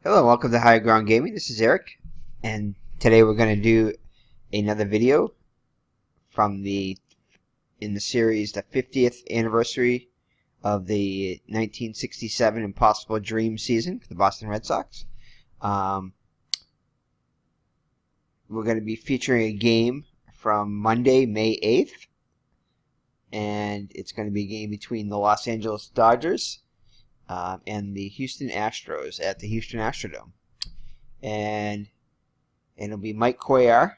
Hello, welcome to High Ground Gaming. This is Eric, and today we're going to do another video from in the series, the 50th anniversary of the 1967 Impossible Dream season for the Boston Red Sox. We're going to be featuring a game from Monday, May 8th, and it's going to be a game between the Los Angeles Dodgers and the Houston Astros at the Houston Astrodome. And it'll be Mike Cuellar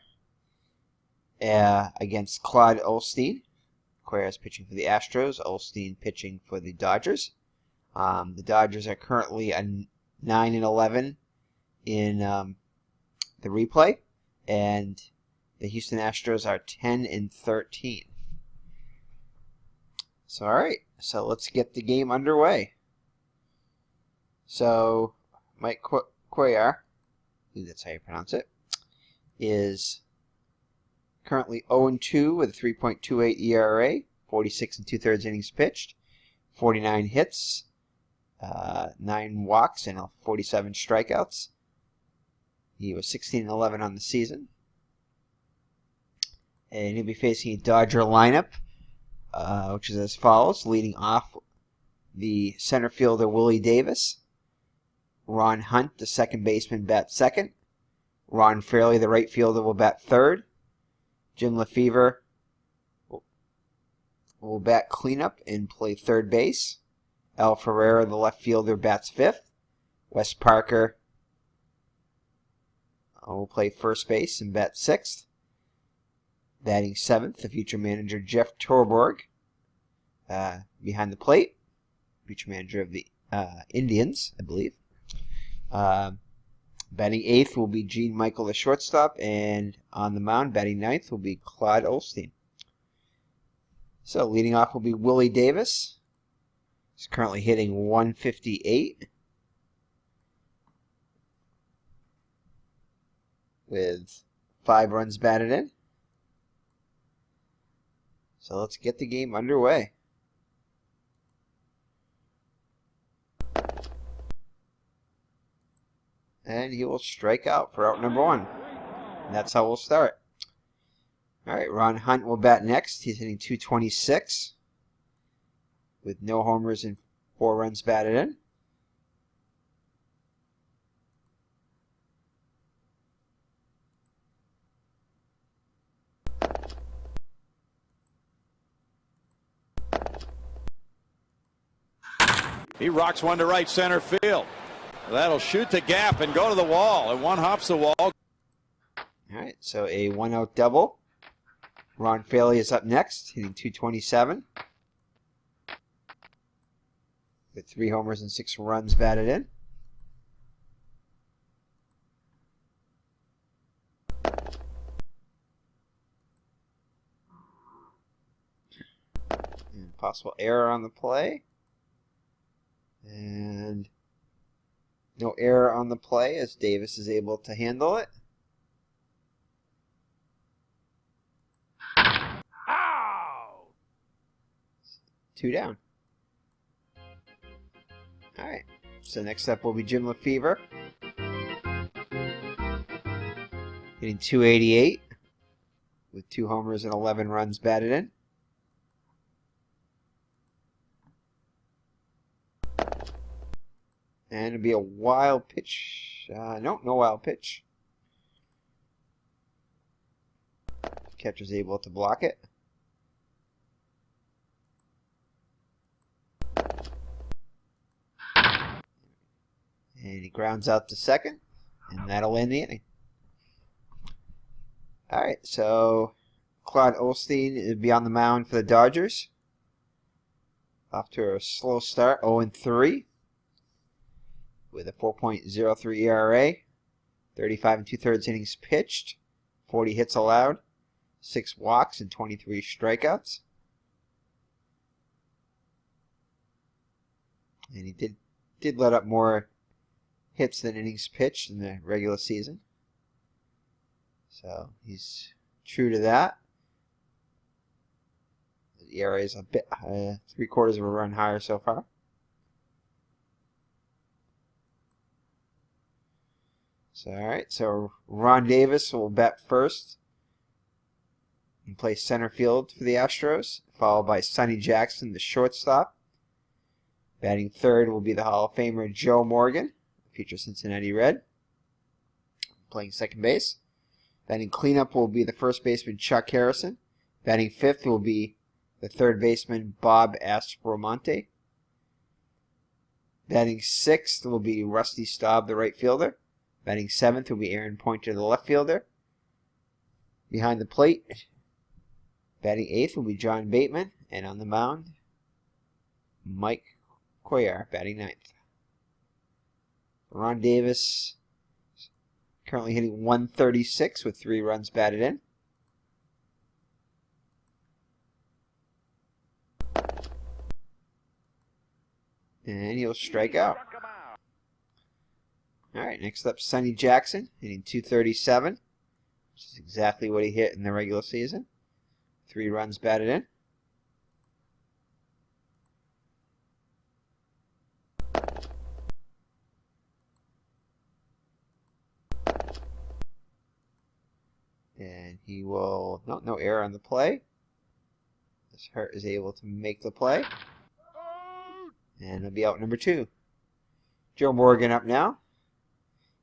against Claude Osteen. Cuellar is pitching for the Astros, Osteen pitching for the Dodgers. The Dodgers are currently 9-11 in the replay, and the Houston Astros are 10-13. So, all right, so let's get the game underway. So, Mike Cuellar, I think that's how you pronounce it, is currently 0-2 with a 3.28 ERA, 46 2/3 innings pitched, 49 hits, 9 walks, and 47 strikeouts. He was 16-11 on the season. And he'll be facing a Dodger lineup, which is as follows. Leading off, the center fielder Willie Davis. Ron Hunt, the second baseman, bats second. Ron Fairley, the right fielder, will bat third. Jim Lefevre will bat cleanup and play third base. Al Ferreira, the left fielder, bats fifth. Wes Parker will play first base and bat sixth. Batting seventh, the future manager Jeff Torborg, behind the plate. Future manager of the Indians, I believe. Batting eighth will be Gene Michael, the shortstop, and on the mound, batting ninth, will be Claude Osteen. So, leading off will be Willie Davis. He's currently hitting .158 with 5 runs batted in. So, let's get the game underway. And he will strike out for out number 1. And that's how we'll start. Alright, Ron Hunt will bat next. He's hitting .226 with no homers and 4 runs batted in. He rocks one to right center field. That'll shoot the gap and go to the wall, and one hops the wall. All right, so a 1-out double. Ron Fairley is up next, hitting .227 with 3 homers and 6 runs batted in. And possible error on the play. And no error on the play as Davis is able to handle it. Ow! 2 down. Alright, so next up will be Jim Lefevre. Hitting .288 with 2 homers and 11 runs batted in. And it'll be a wild pitch. No wild pitch. Catcher's able to block it. And he grounds out to second. And that'll end the inning. Alright, so Claude Osteen will be on the mound for the Dodgers. Off to a slow start, 0-3. With a 4.03 ERA, 35 2/3 innings pitched, 40 hits allowed, 6 walks, and 23 strikeouts. And he did let up more hits than innings pitched in the regular season. So he's true to that. The ERA is a bit 3/4 of a run higher so far. So, all right, so Ron Davis will bat first and play center field for the Astros, followed by Sonny Jackson, the shortstop. Batting third will be the Hall of Famer Joe Morgan, future Cincinnati Red, playing second base. Batting cleanup will be the first baseman Chuck Harrison. Batting fifth will be the third baseman Bob Aspromonte. Batting sixth will be Rusty Staub, the right fielder. Batting seventh will be Aaron Pointer, the left fielder. Behind the plate, batting eighth will be John Bateman. And on the mound, Mike Cuellar, batting ninth. Ron Davis currently hitting .136 with 3 runs batted in. And he'll strike out. All right, next up, Sonny Jackson, hitting .237, which is exactly what he hit in the regular season. 3 runs batted in. And he will, no error on the play. This Hurt is able to make the play. And he'll be out number 2. Joe Morgan up now,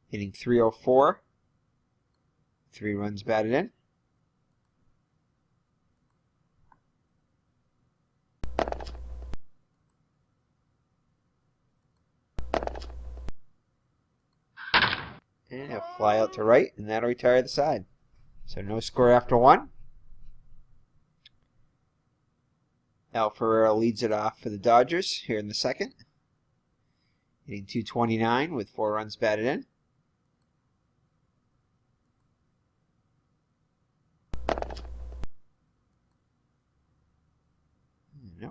hitting .304. 3 runs batted in. And he'll fly out to right, and that'll retire the side. So no score after 1. Al Ferreira leads it off for the Dodgers here in the second, hitting .229 with 4 runs batted in.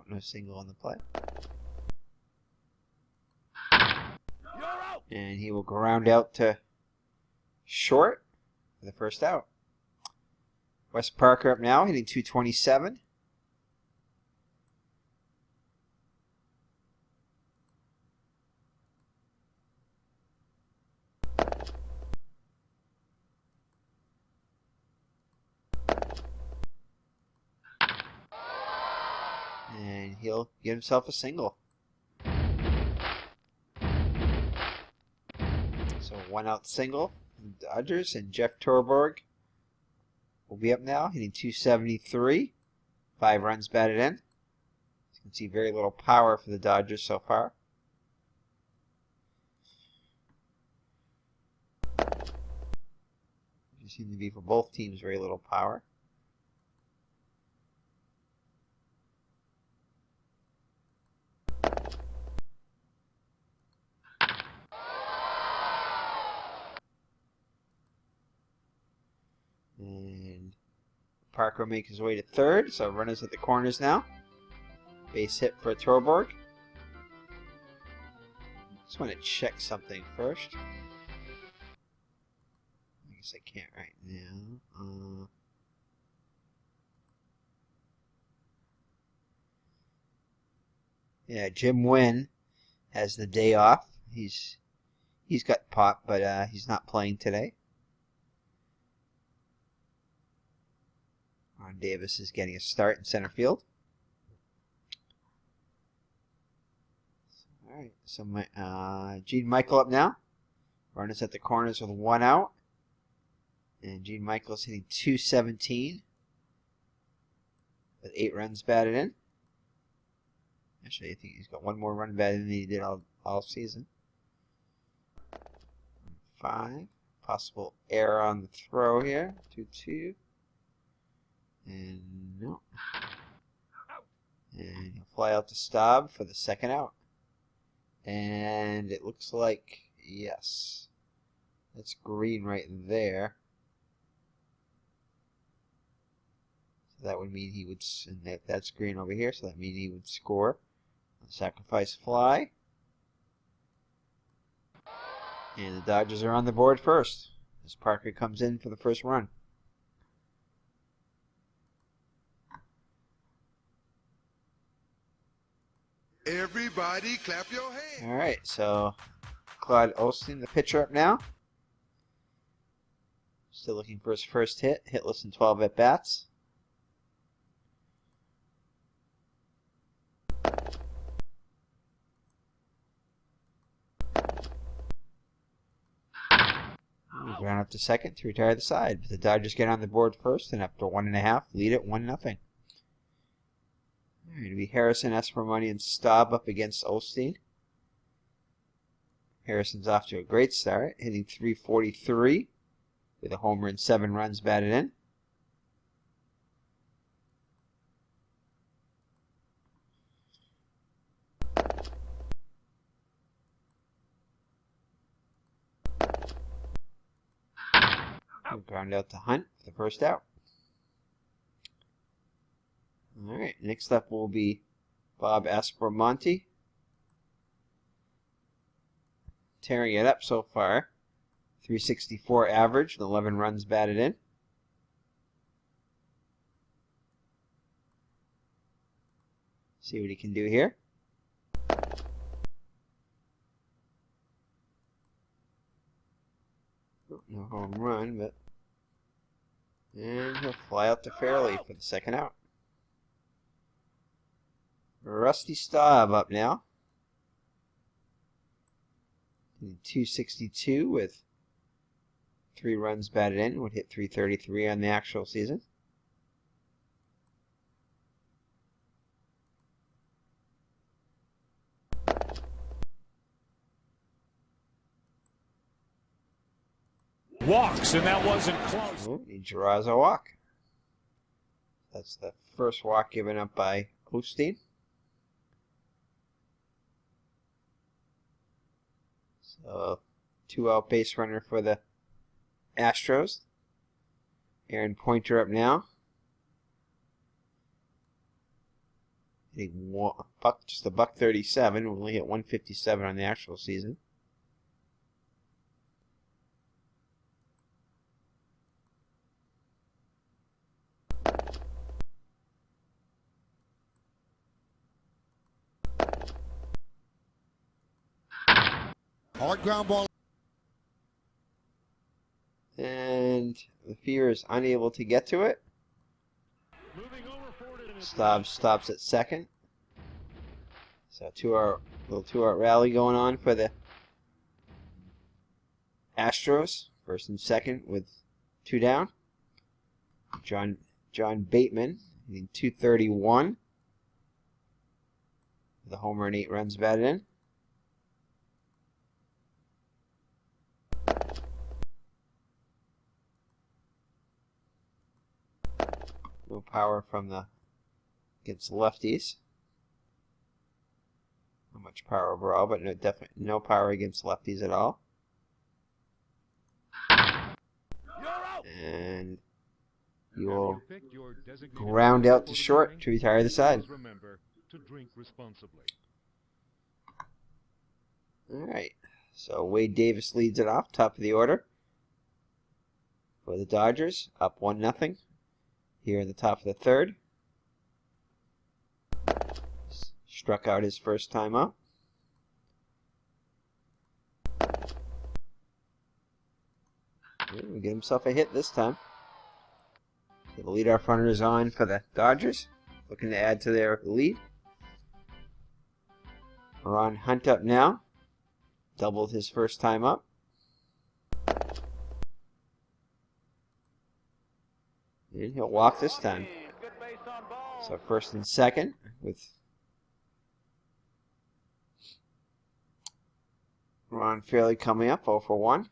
No single on the play. And he will ground out to short for the first out. Wes Parker up now, hitting .227. And he'll get himself a single. So 1 out single for the Dodgers, and Jeff Torborg will be up now, hitting .273. 5 runs batted in. As you can see, very little power for the Dodgers so far. There seems to be for both teams very little power. And Parker will make his way to third, so runners at the corners now. Base hit for Torborg. Just want to check something first. I guess I can't right now. Yeah, Jim Wynn has the day off. He's got pop, but he's not playing today. Ron Davis is getting a start in center field. All right, so Gene Michael up now. Runners at the corners with 1 out. And Gene Michael's hitting .217 with 8 runs batted in. Actually, I think he's got 1 more run batted in than he did all season. 5. Possible error on the throw here. 2-2. And no. And he'll fly out to Staub for the second out. And it looks like, yes, that's green right there. So that would mean he would, and that's green over here, so that means he would score. Sacrifice fly. And the Dodgers are on the board first as Parker comes in for the first run. Everybody clap your hands. All right, so Claude Osteen, the pitcher, up now. Still looking for his first hit. Hitless in 12 at-bats. Ground up to second to retire the side. But the Dodgers get on the board first, and after 1.5, lead it 1-0. Alright, it'll be Harrison, Espremoni, and Staub up against Osteen. Harrison's off to a great start, hitting .343 with a homer and 7 runs batted in. Ground out to Hunt for the first out. Alright, next up will be Bob Aspromonte. Tearing it up so far. .364 average and 11 runs batted in. See what he can do here. No home run, but... And he'll fly out to Fairley for the second out. Rusty Staub up now. 262 with 3 runs batted in. Would hit .333 on the actual season. Walks, and that wasn't close. Oh, he draws a walk. That's the first walk given up by Osteen. So, 2-out base runner for the Astros. Aaron Pointer up now. Hitting just a $137. Only hit .157 on the actual season. Hard ground ball. And the Fear is unable to get to it. Staub stops at second. So little two-out rally going on for the Astros. First and second with 2 down. John Bateman hitting .231. The homer and 8 runs batted in. No power from against the lefties. Not much power overall, but definitely no power against lefties at all. And you will ground out to short to retire the side. Alright, so Wade Davis leads it off, top of the order. For the Dodgers, up 1-0. Here in the top of the third. Struck out his first time up. He'll get himself a hit this time. The leadoff runner is on for the Dodgers. Looking to add to their lead. Ron Hunt up now. Doubled his first time up. And he'll walk this time. So first and second with Ron Fairley coming up 0 for 1.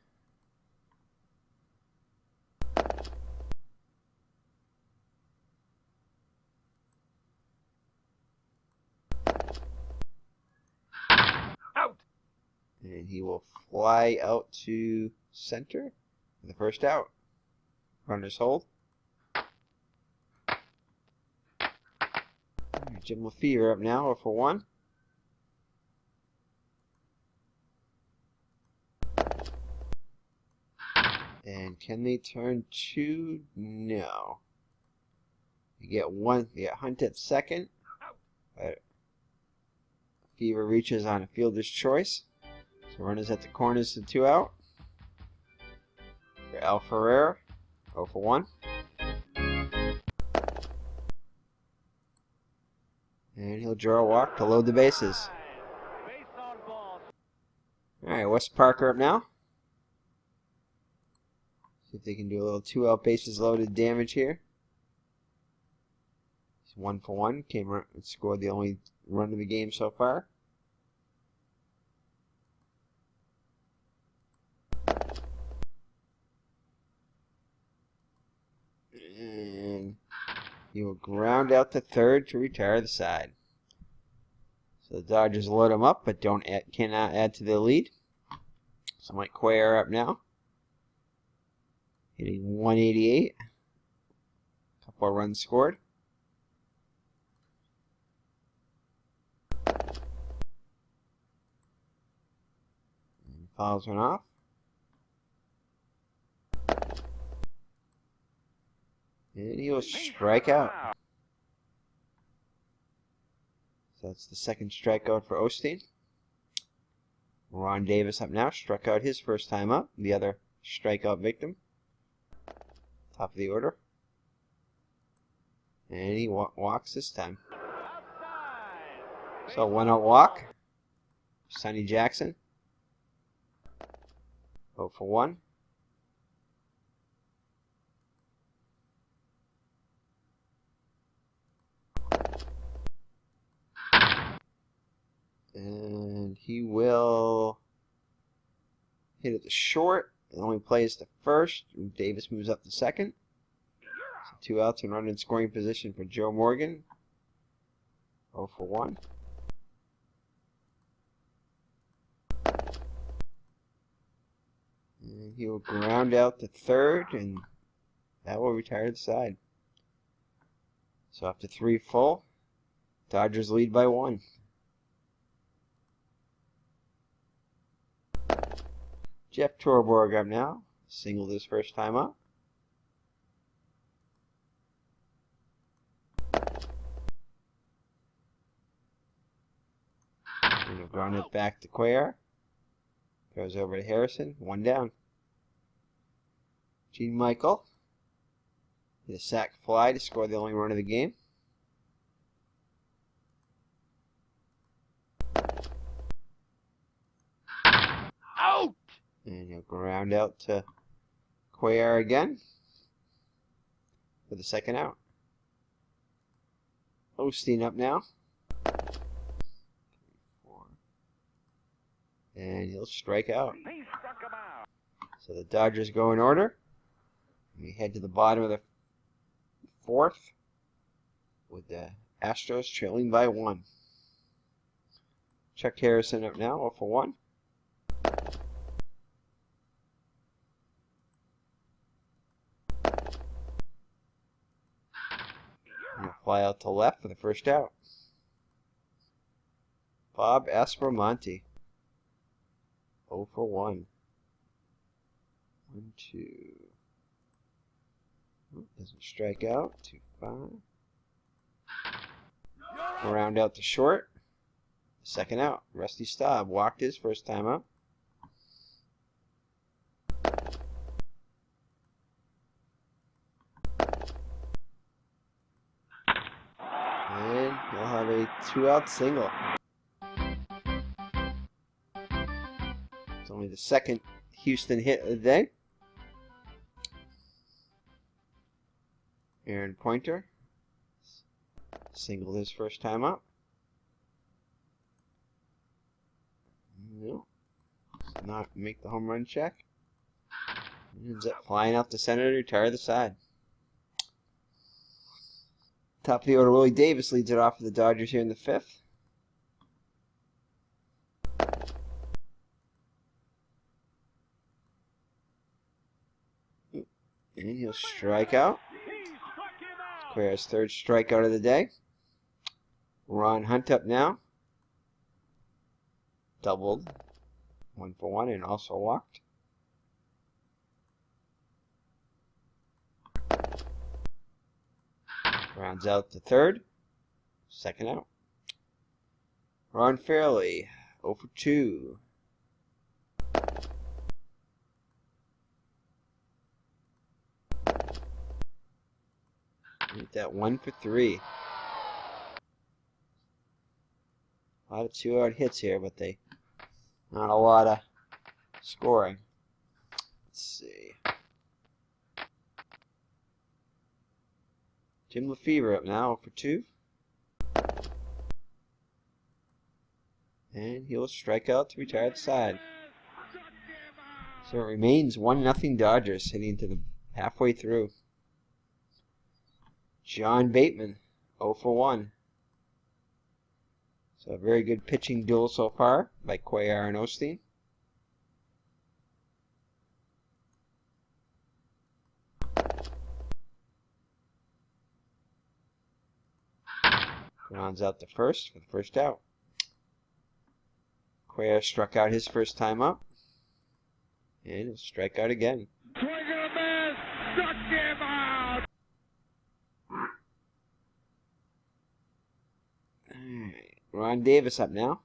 Out. And he will fly out to center for the first out. Runners hold. Jim Lefevre up now 0 for 1. And can they turn 2? No. You get 1. You get Hunt at second. Lefevre reaches on a fielder's choice. So runners at the corners to 2 out. For Al Ferreira. 0 for 1. And he'll draw a walk to load the bases. Alright, Wes Parker up now. See if they can do a little 2-out bases loaded damage here. He's 1 for 1. Came and scored the only run of the game so far. And he will ground out to third to retire the side. So the Dodgers load him up, but cannot add to the lead. So Mike Cuellar up now, hitting 188. Couple of runs scored. And fouls one off. And he will strike out. So that's the second strikeout for Osteen. Ron Davis up now, struck out his first time up. The other strikeout victim. Top of the order. And he walks this time. So 1-out walk. Sonny Jackson. 0 for 1. And he will hit it to short. It only plays to first. Davis moves up to second. So 2 outs and run in scoring position for Joe Morgan. 0 for 1. And he will ground out to third, and that will retire the side. So after 3 full, Dodgers lead by 1. Jeff Torborg up now. Singled his first time up. And he'll ground it back to Cuellar. Goes over to Harrison. 1 down. Gene Michael. Hit a sac fly to score the only run of the game. Out! And he'll ground out to Cuellar again for the second out. Osteen up now. 4. And he'll strike out. So the Dodgers go in order. We head to the bottom of the 4th with the Astros trailing by 1. Chuck Harrison up now, 0 for 1. And a fly out to left for the first out. Bob Aspromonte, 0 for 1. 1, 2. Doesn't strike out. 2, 5. Round out to short. Second out. Rusty Staub walked his first time up. And he'll have a 2-out single. It's only the second Houston hit of the day. Aaron Pointer singled his first time up. No, does not make the home run check. He ends up flying out to center to retire the side. Top of the order, Willie Davis leads it off for the Dodgers here in the 5th. And he'll strike out. Cuellar's 3rd strikeout of the day. Ron Hunt up now. Doubled. 1 for 1 and also walked. Rounds out to 3rd. Second out. Ron Fairley, 0 for 2. Hit that 1 for 3. A lot of 2-out hits here, but not a lot of scoring. Let's see. Jim Lefevre up now for 2. And he'll strike out to retire the side. So it remains 1-0 Dodgers heading to the halfway through. John Bateman, 0 for 1. So a very good pitching duel so far by Cuellar and Osteen. Rounds out the first for the first out. Cuellar struck out his first time up. And he'll strike out again. Swing and a miss! Struck him out! Alright. Ron Davis up now.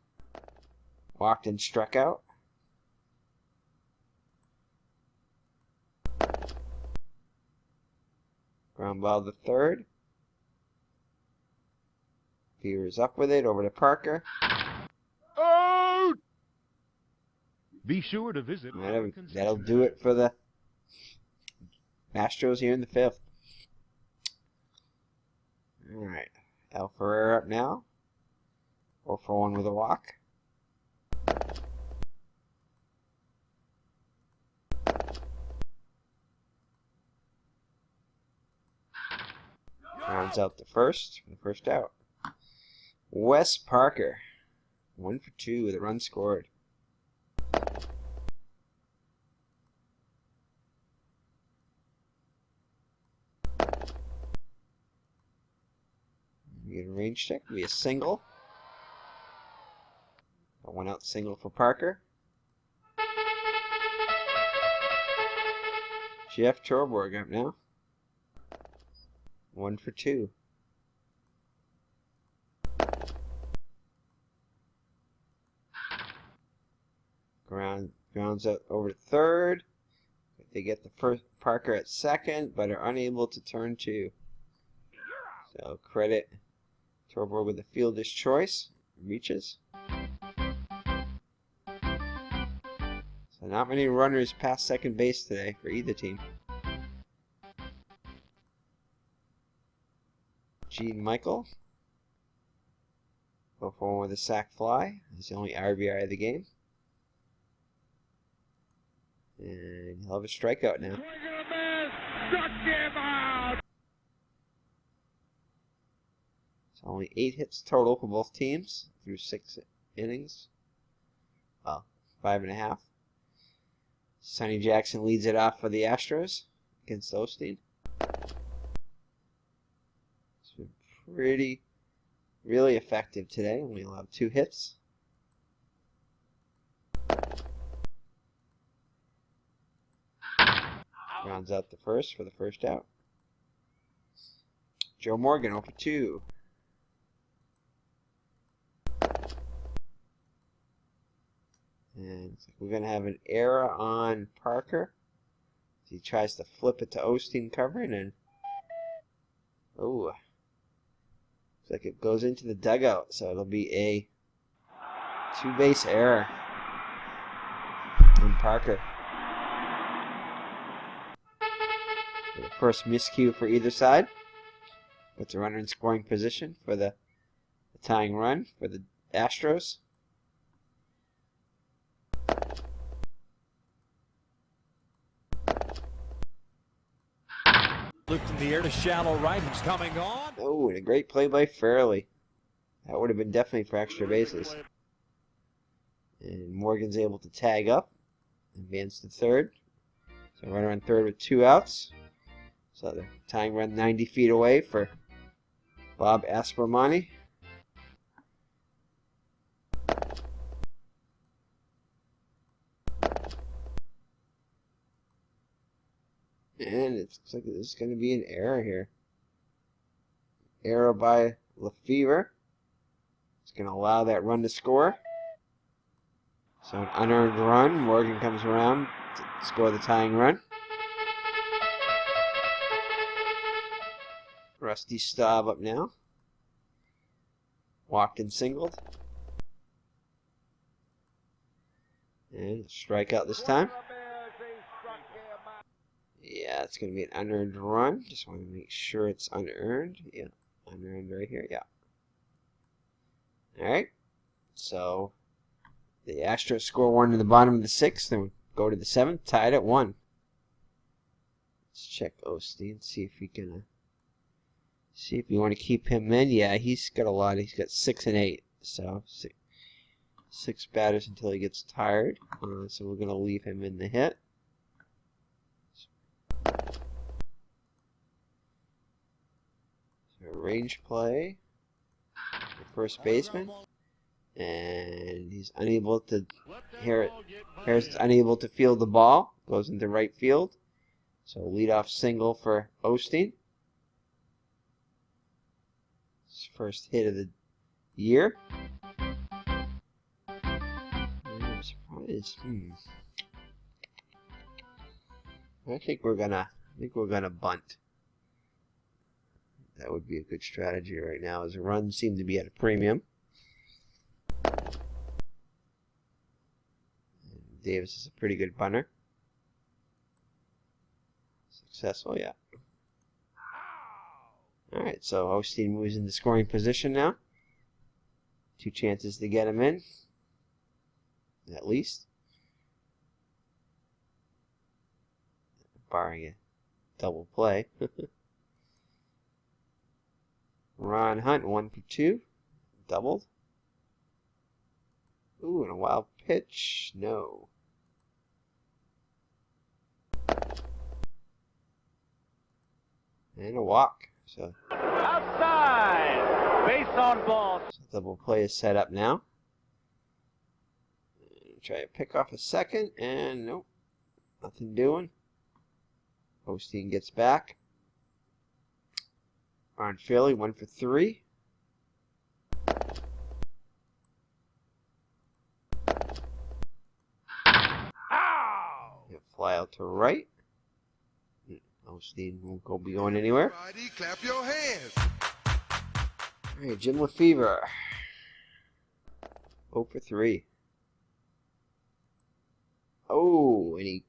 Walked and struck out. Ground ball to third. Fever's up with it over to Parker. Out! Be sure to visit. That'll do it for the Astros here in the 5th. Alright. Al Ferreira up now. 0 for 1 with a walk. Rounds out the first for the first out. Wes Parker. 1 for 2 with a run scored. Get a range check. Be a single. A 1-out single for Parker. Jeff Torborg up now. 1 for 2. Grounds out over to third. They get the first Parker at second, but are unable to turn 2. So credit Torborg with the fielder's choice. Reaches. So not many runners past second base today for either team. Gene Michael. 0 for 1 with a sac fly. He's the only RBI of the game. And he'll have a strikeout now. Swing and a miss! Struck him out! It's only 8 hits total for both teams through 6 innings. Well, 5.5. Sonny Jackson leads it off for the Astros against Osteen. It's been really effective today. Only allowed 2 hits. Rounds out the first for the first out. Joe Morgan 0 for 2. And we're going to have an error on Parker. He tries to flip it to Osteen covering, and oh, looks like it goes into the dugout. So it'll be a 2-base error on Parker. The first miscue for either side. Puts a runner in scoring position for the tying run for the Astros. Looked in the air to shallow right. He's coming on. Oh, and a great play by Fairley. That would have been definitely for extra bases. And Morgan's able to tag up. Advance to third. So runner on third with 2 outs. So the tying run 90 feet away for Bob Aspermani. And it looks like there's going to be an error here. Error by Lefevre. It's going to allow that run to score. So an unearned run. Morgan comes around to score the tying run. Rusty Staub up now. Walked and singled. And strikeout this time. Yeah, it's going to be an unearned run. Just want to make sure it's unearned. Yeah, unearned right here. Yeah. Alright. So, the Astros score 1 in the bottom of the 6th. Then we go to the 7th. Tied at 1. Let's check Osteen. See if we can... see if you want to keep him in. Yeah, he's got a lot. He's got 6 and 8. So, 6 batters until he gets tired. So we're going to leave him in the hit. So range play. The first baseman. And he's unable to... Harris unable to field the ball. Goes into right field. So leadoff single for Osteen. His first hit of the year. I'm surprised. I think we're gonna bunt. That would be a good strategy right now, as the runs seem to be at a premium. And Davis is a pretty good bunter. Successful, yeah. Alright, so Osteen moves into scoring position now. 2 chances to get him in. At least. Barring a double play. Ron Hunt, 1 for 2. Doubled. Ooh, and a wild pitch. No. And a walk. So Outside. Base on ball. So double play is set up now. Try to pick off a second, and nope. Nothing doing. Osteen gets back. Ron Philly, 1 for 3. Ow! Fly out to right. Osteen won't be going anywhere. Friday, clap your hands. Alright, Jim Lefevre. 0 for 3. Oh, and he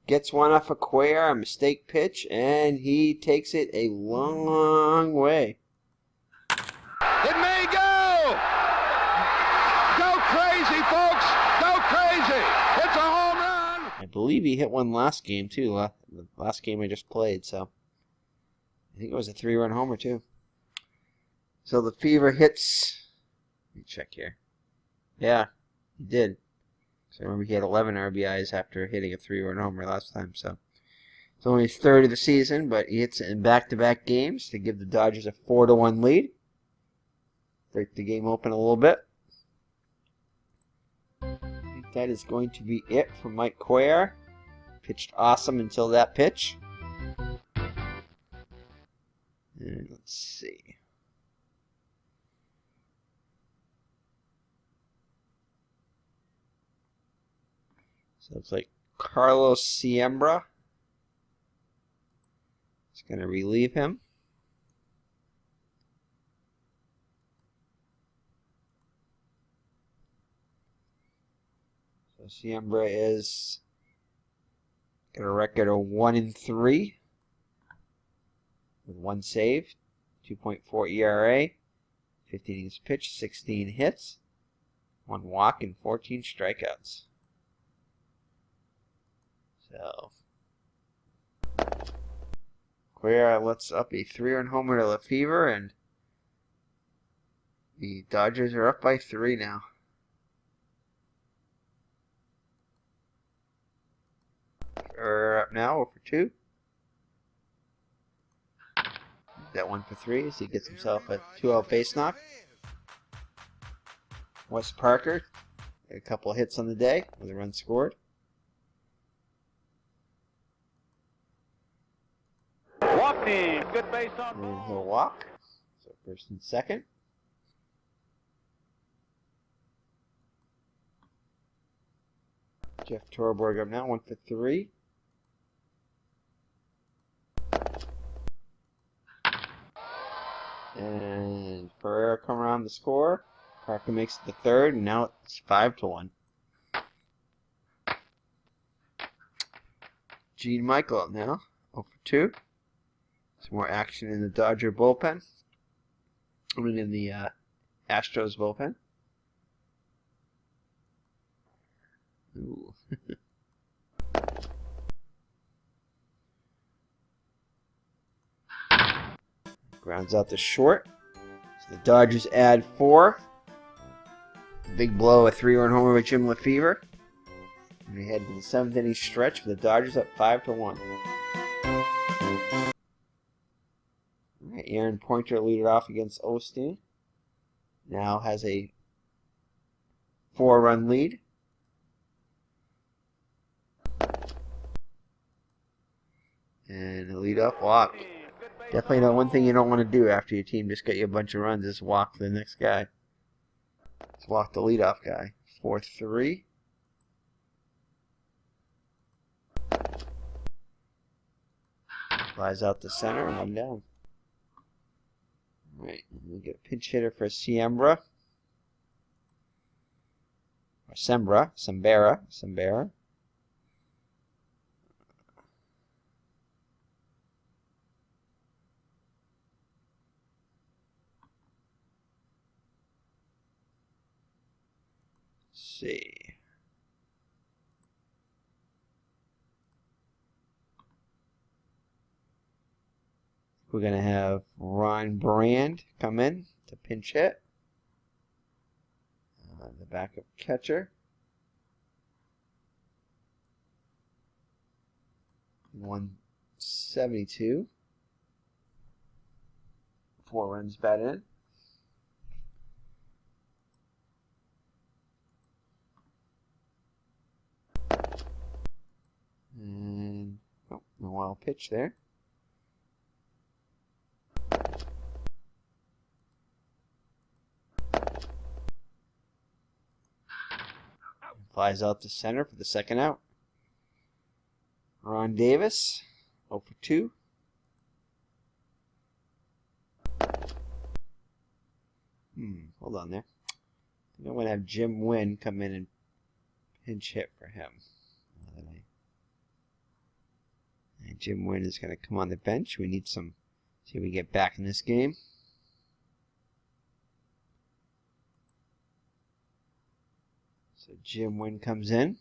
gets one off of Cuellar, a mistake pitch, and he takes it a long way. It may go! Go crazy, folks! Go crazy! It's a home run! I believe he hit one last game, too. The last game I just played, so I think it was a 3-run homer, too. So Lefevre hits... Let me check here. Yeah, he did. So I remember he had 11 RBIs after hitting a 3-run homer last time. So it's only his 3rd of the season, but he hits it in back-to-back games to give the Dodgers a 4-1 lead. Break the game open a little bit. I think that is going to be it for Mike Cuellar. Pitched awesome until that pitch. And let's see. So it's like Carlos Siembra is going to relieve him. So Siembra is got a record of 1-3 with 1 save, 2.4 ERA, 15 innings pitched, 16 hits, 1 walk, and 14 strikeouts. So, Cuellar lets up a 3-run homer to Lefevre, and the Dodgers are up by 3 now. Are up now, 0 for 2. That 1 for 3 as he gets himself a 2-out base knock. Wes Parker, a couple of hits on the day with a run scored. Walkney, good base on And he'll ball. walk. So 1st and 2nd. Jeff Torborg up now, 1 for 3. And Ferreira come around the score. Parker makes it the third, and now it's 5-1. Gene Michael up now, 0 for 2. Some more action in the Dodger bullpen. I mean, in the Astros bullpen. Ooh. Grounds out to short. So the Dodgers add 4. Big blow, a 3-run homer with Jim Lefevre. And we head to the 7th inning stretch for the Dodgers up 5-1. All right, Aaron Pointer leaded off against Osteen. Now has a 4-run lead. And a leadoff walk. Definitely not one thing you don't want to do after your team just got you a bunch of runs is walk the next guy. Let's walk the leadoff guy. 4-3. Flies out the center and 1 down. Alright, we get a pinch hitter for Sembra. See. We're going to have Ron Brand come in to pinch hit. The backup catcher. 172. 4 runs batted in. And no wild pitch there. Flies out to center for the second out. Ron Davis, 0 for 2. Hold on there. I think I'm going to have Jim Wynn come in and pinch hit for him. And Jim Wynn is going to come on the bench. We need some, see if we get back in this game. So Jim Wynn comes in.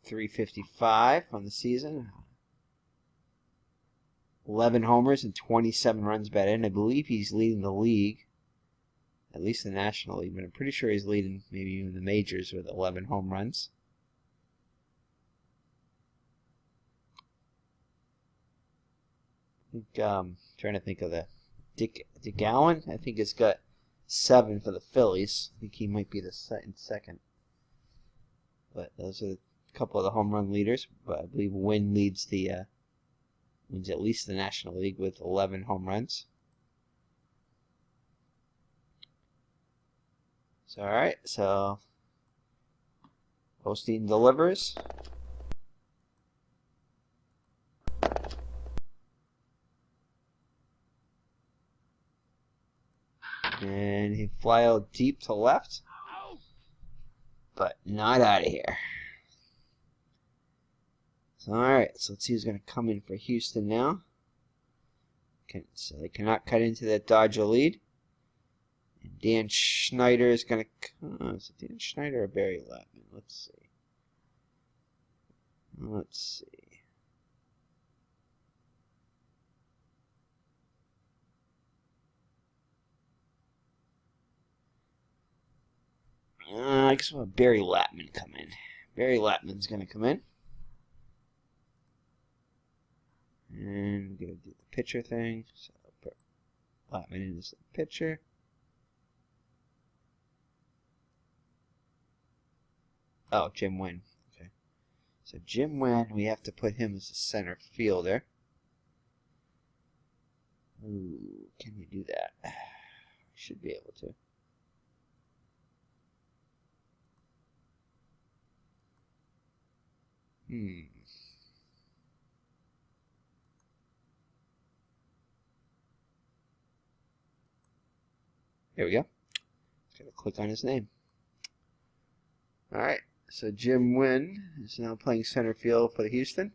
355 on the season. 11 homers and 27 runs batted in. I believe he's leading the league. At least the National League, but I'm pretty sure he's leading maybe even the majors with 11 home runs. I think, trying to think of the Dick Allen. I think it's got 7 for the Phillies. I think he might be the second. But those are a couple of the home run leaders. But I believe Wynn leads wins at least the National League with 11 home runs. So, all right. So Osteen delivers. And he fly out deep to left, but not out of here. So, all right, so let's see who's going to come in for Houston now. So they cannot cut into that Dodger lead. And Dan Schneider is going to... is it Dan Schneider or Barry Latman? Let's see. I guess we'll have Barry Latman come in. Barry Latman's going to come in. And we're going to do the pitcher thing. So put Latman in as the pitcher. Oh, Jim Wynn. Okay. So Jim Wynn, we have to put him as a center fielder. Ooh, can you do that? Should be able to. Here we go. Just gotta click on his name. Alright, so Jim Wynn is now playing center field for the Houston.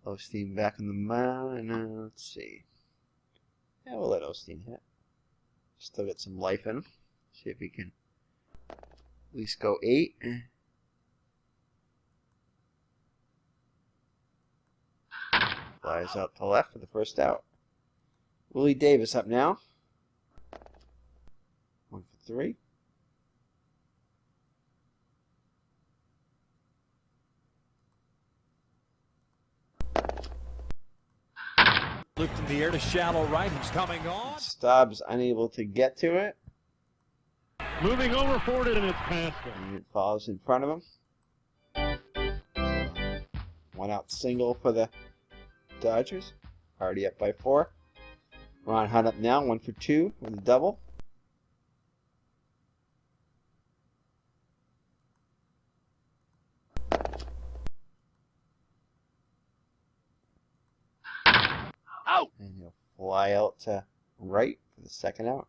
Osteen back on the mound, and let's see. Yeah, we'll let Osteen hit. Still got some life in him. See if he can at least go 8. Flies out to left for the first out. Willie Davis up now. 1 for 3. Looked in the air to shallow right. He's coming on. Staub's unable to get to it. Moving over forward and it's past him. And it falls in front of him. 1 out single for the Dodgers. Already up by 4. Ron Hunt up now. 1 for 2 with a double. Out. And he'll fly out to right for the second out.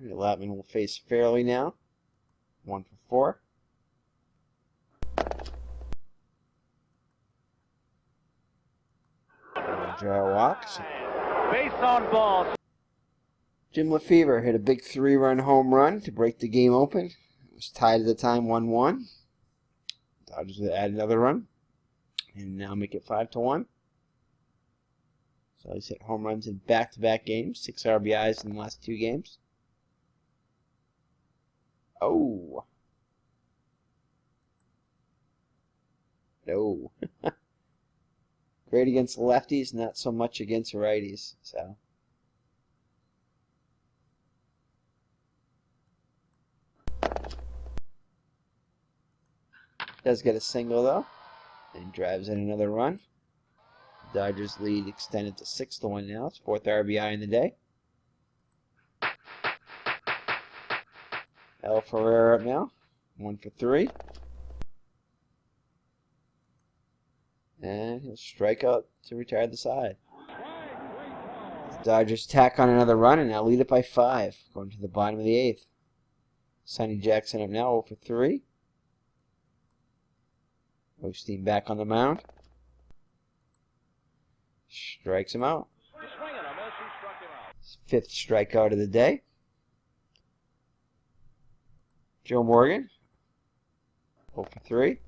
Latman will face Fairley now. 1 for 4. Draw walks. Base on ball. Jim Lefevre hit a big 3-run home run to break the game open. It was tied at the time 1-1. Dodgers would add another run and now make it 5-1. So he's hit home runs in back-to-back games. 6 RBIs in the last 2 games. Oh. No. Great against lefties, not so much against righties. So. Does get a single though. And drives in another run. Dodgers lead extended to 6-1 now. It's 4th RBI in the day. El Ferreira up now. 1 for 3. And he'll strike out to retire the side. The Dodgers tack on another run and now lead it by 5. Going to the bottom of the 8th. Sonny Jackson up now 0 for 3. Osteen back on the mound. Strikes him out. His 5th strikeout of the day. Joe Morgan. 0 for 3.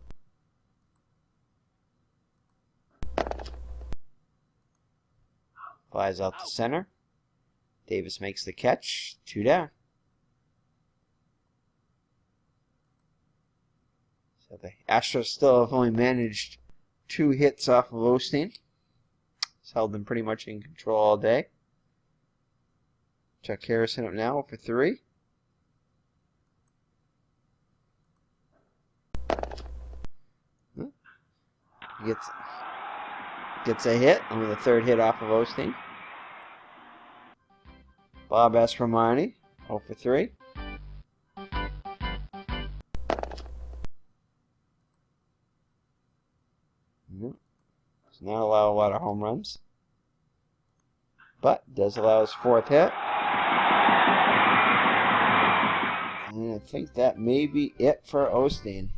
Flies out to center. Davis makes the catch. 2 down. So the Astros still have only managed 2 hits off of Osteen. It's held them pretty much in control all day. Chuck Harrison up now 0 for 3. Gets a hit, only the 3rd hit off of Osteen. Bob Espremani, 0 for 3. Does not allow a lot of home runs, but does allow his 4th hit. And I think that may be it for Osteen.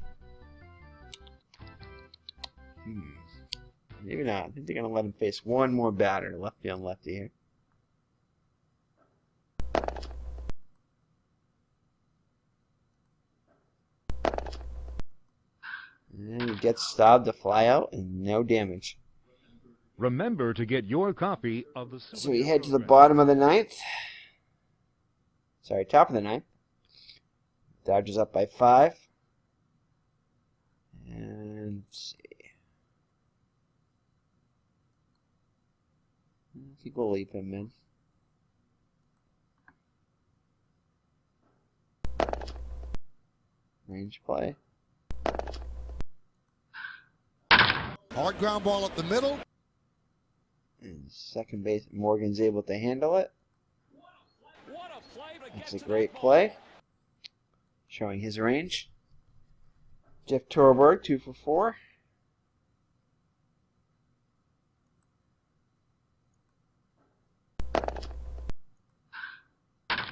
Maybe not. I think they're going to let him face one more batter. Lefty on lefty here. And he gets Staub to fly out and no damage. Remember to get your copy of the... So we head to the bottom of the 9th. Sorry, top of the 9th. Dodgers up by 5. And let's see. I think we'll leave him in. Range play. Hard ground ball up the middle. And second base, Morgan's able to handle it. That's a great play. Showing his range. Jeff Torberg, 2 for 4.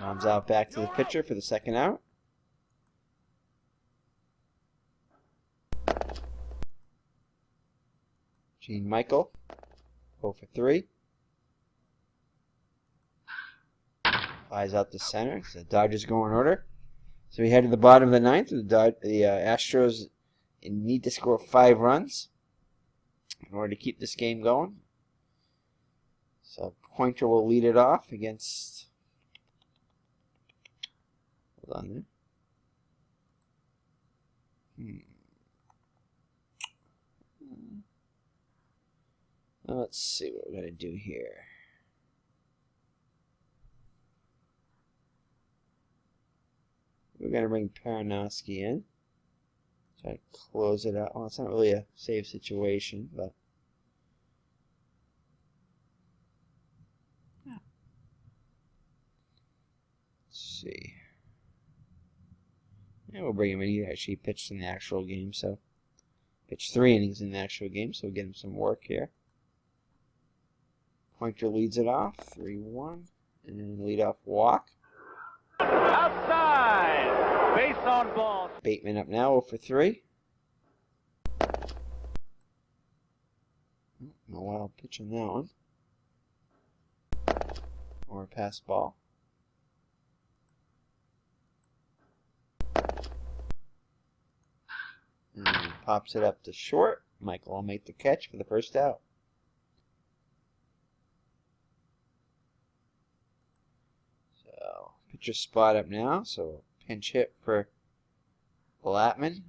Comes out back to the pitcher for the second out. Gene Michael, 0 for 3. Flies out to center. So the Dodgers go in order. So we head to the bottom of the ninth. The Astros need to score 5 runs in order to keep this game going. So Pointer will lead it off against... Hold on there. Now let's see what we're going to do here. We're going to bring Paranowski in. Try to close it out. Well, it's not really a save situation, but... Let's see. Yeah, we'll bring him in. He actually pitched in the actual game, so... Pitched 3 innings in the actual game, so we'll get him some work here. Pointer leads it off, 3-1, and leadoff walk. Outside, base on ball. Bateman up now, 0 for 3. No wild pitch on that one. Or a pass ball. And pops it up to short. Michael will make the catch for the first out. Pitcher spot up now, so pinch hit for Latman.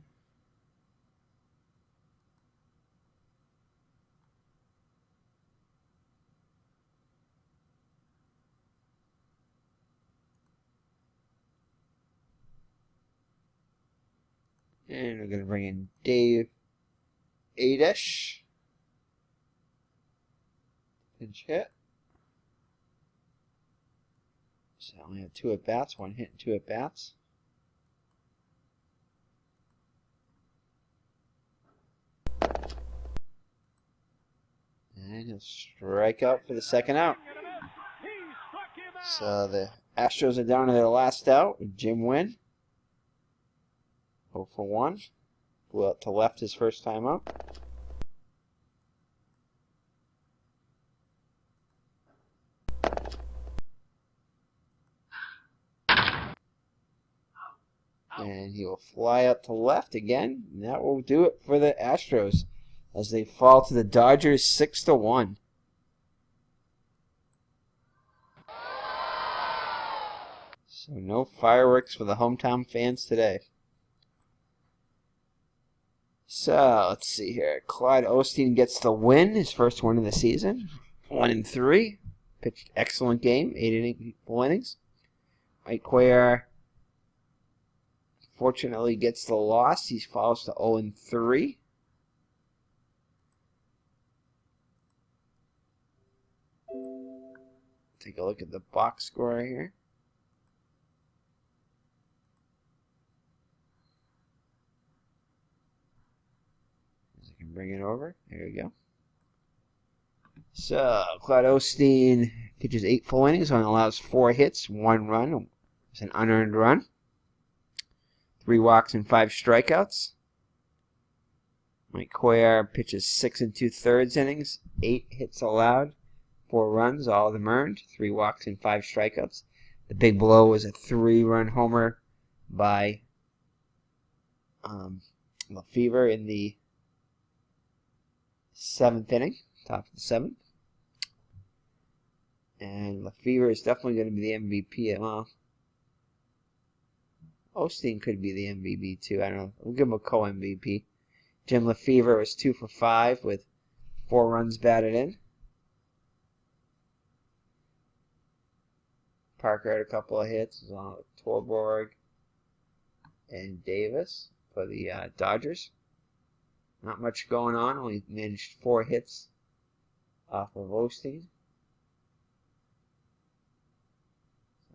And we're going to bring in Dave Adesh. Pinch hit. So I only have 2 at-bats, 1 hit and 2 at-bats. And he'll strike out for the second out. So the Astros are down to their last out with Jim Wynn. 0 for 1. Flew out to left his first time up. And he will fly up to left again. And that will do it for the Astros as they fall to the Dodgers 6-1. So no fireworks for the hometown fans today. So let's see here. Claude Osteen gets the win, his first win of the season. 1-3. Pitched excellent game, 8 full innings. Mike Cuellar fortunately gets the loss. He falls to 0-3. Take a look at the box score here. I can bring it over. There we go. So, Claude Osteen pitches 8 full innings, only allows 4 hits, 1 run. It's an unearned run. 3 walks and 5 strikeouts. Mike Cuellar pitches 6 2/3 innings, 8 hits allowed, 4 runs, all of them earned, 3 walks and 5 strikeouts. The big blow was a 3-run homer by Lefevre in the 7th inning, top of the 7th. And Lefevre is definitely going to be the MVP. Well, Osteen could be the MVP too. I don't know. We'll give him a co-MVP. Jim Lefevre was 2 for 5 with 4 runs batted in. Parker had a couple of hits along with Torborg and Davis for the Dodgers. Not much going on. Only managed 4 hits off of Osteen.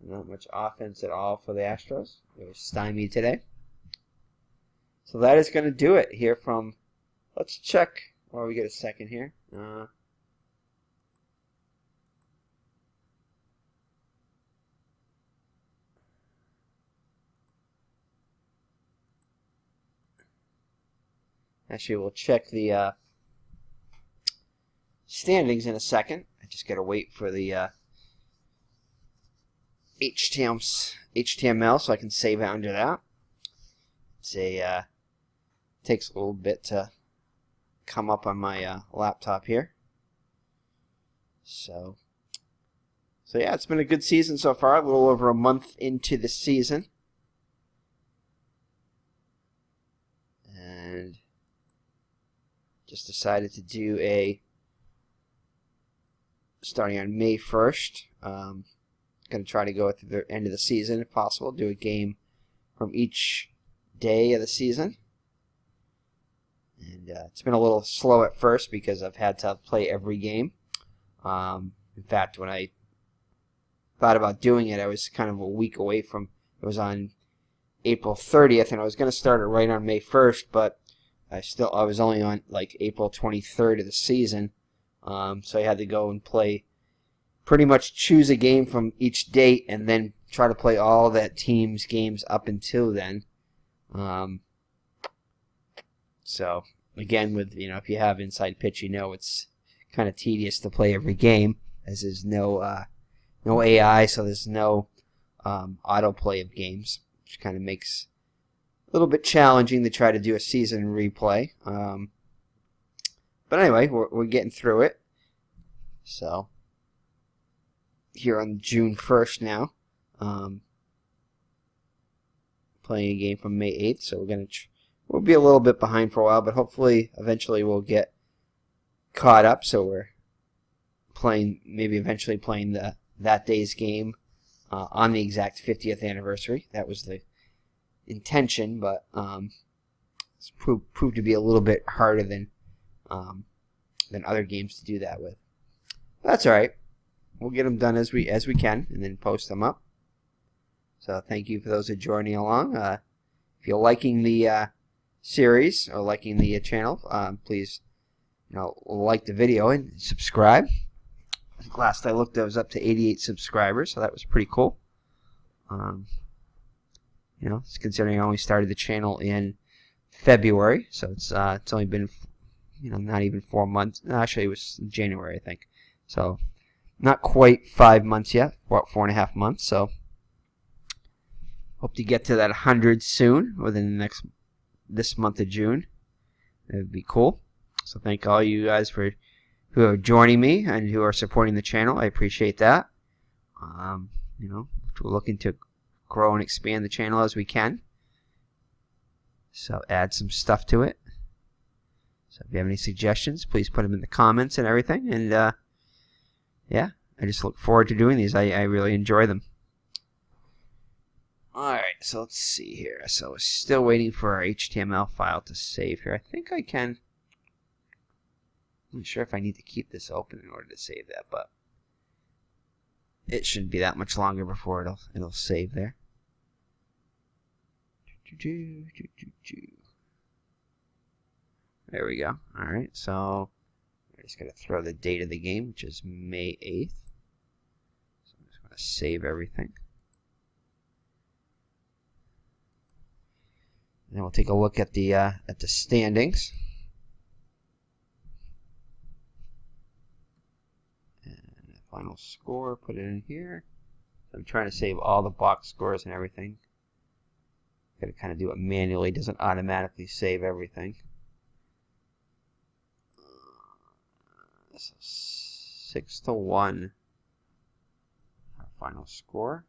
Not much offense at all for the Astros. They were stymied today. So that is going to do it here from... Let's check while we get a second here. Actually, we'll check the standings in a second. I just got to wait for the HTML so I can save it under that. It's takes a little bit to come up on my laptop here. So yeah, it's been a good season so far. A little over a month into the season. And just decided to do starting on May 1st. Going to try to go through the end of the season if possible. Do a game from each day of the season. And it's been a little slow at first because I've had to play every game. In fact, when I thought about doing it, I was kind of a week away from it. Was on April 30th, and I was going to start it right on May 1st, but I was only on like April 23rd of the season, so I had to go and pretty much choose a game from each date, and then try to play all that team's games up until then. So again, with if you have Inside Pitch, it's kind of tedious to play every game, as there's no AI, so there's no autoplay of games, which kind of makes it a little bit challenging to try to do a season replay. But anyway, we're getting through it. So here on June 1st now, playing a game from May 8th, so we'll be a little bit behind for a while, but hopefully eventually we'll get caught up, so we're eventually playing that day's game on the exact 50th anniversary. That was the intention, but it's proved to be a little bit harder than other games to do that with. That's all right. We'll get them done as we can, and then post them up. So thank you for those who are joining along. If you're liking the series or liking the channel, please like the video and subscribe. Last I looked, I was up to 88 subscribers, so that was pretty cool. It's considering I only started the channel in February, so it's only been not even 4 months. Actually, it was January, I think. So not quite 5 months yet. About 4.5 months. So hope to get to that 100 soon, within this month of June. That would be cool. So thank all you guys who are joining me and who are supporting the channel. I appreciate that. We're looking to grow and expand the channel as we can. So add some stuff to it. So if you have any suggestions, please put them in the comments and everything. And yeah, I just look forward to doing these. I really enjoy them. Alright, so let's see here. So we're still waiting for our HTML file to save here. I think I can. I'm not sure if I need to keep this open in order to save that, but it shouldn't be that much longer before it'll save there. There we go. Alright, so I just gotta throw the date of the game, which is May 8th. So I'm just gonna save everything. And then we'll take a look at the standings. And the final score, put it in here. So I'm trying to save all the box scores and everything. Gotta kind of do it manually. It doesn't automatically save everything. So 6-1. Our final score.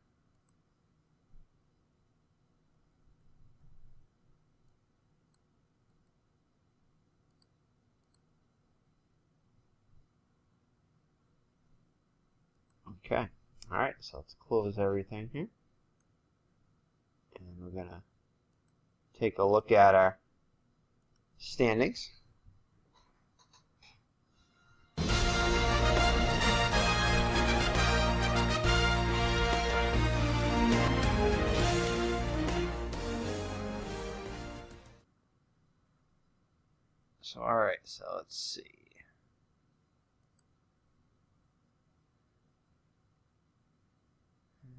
Okay. Alright, so let's close everything here. And we're going to take a look at our standings. So, alright, so let's see.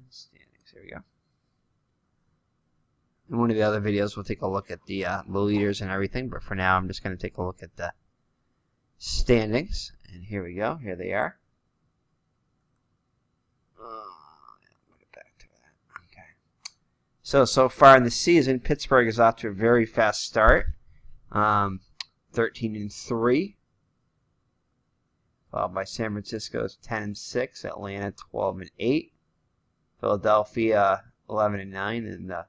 Standings, here we go. In one of the other videos, we'll take a look at the leaders and everything. But for now, I'm just going to take a look at the standings. And here we go. Here they are. Get back to that. Okay. So far in the season, Pittsburgh is off to a very fast start. 13-3. Followed by San Francisco's 10-6. Atlanta 12-8. Philadelphia 11-9, and the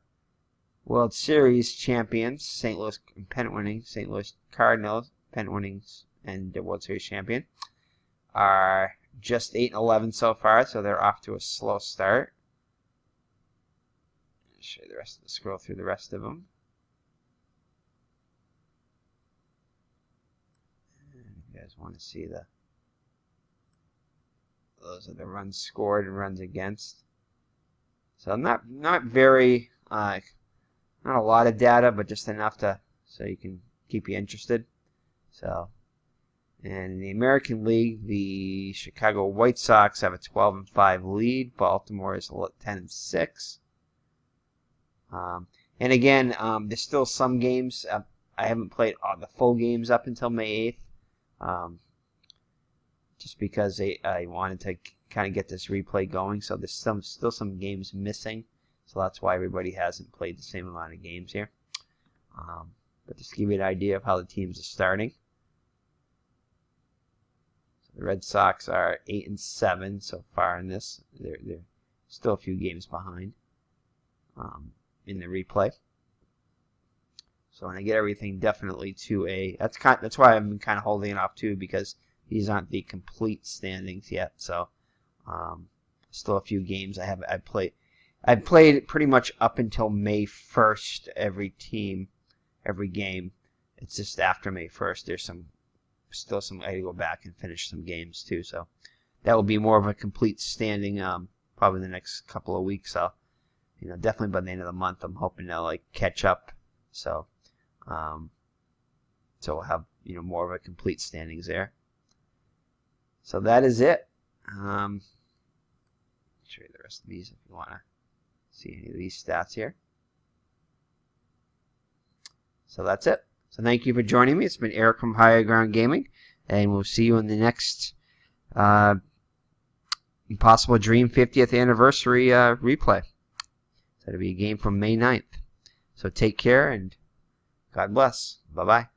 World Series champions, St. Louis pennant-winning St. Louis Cardinals, pennant-winning and the World Series champion, are just 8-11 so far, so they're off to a slow start. I'll show you the rest of the scroll through the rest of them. And if you guys want to see those are the runs scored and runs against. So not very not a lot of data, but just enough so you can keep you interested. So, and in the American League, the Chicago White Sox have a 12-5 lead. Baltimore is 10-6. And again, there's still some games. I haven't played all the full games up until May 8th, just because I wanted to kind of get this replay going. So there's still some games missing. So that's why everybody hasn't played the same amount of games here. But just to give you an idea of how the teams are starting. So the Red Sox are 8-7 so far in this. They're still a few games behind in the replay. So when I get everything definitely to that's why I'm kind of holding it off too, because these aren't the complete standings yet. So still a few games I've played pretty much up until May 1st, every game. It's just after May 1st, there's still some, I gotta go back and finish some games too. So that will be more of a complete standing, probably the next couple of weeks. So, definitely by the end of the month, I'm hoping to catch up. So, we'll have, more of a complete standings there. So that is it. I'll show you the rest of these if you want to see any of these stats here. So that's it. So thank you for joining me. It's been Eric from Higher Ground Gaming, and we'll see you in the next Impossible Dream 50th anniversary replay. So it'll be a game from May 9th. So take care and God bless. Bye-bye.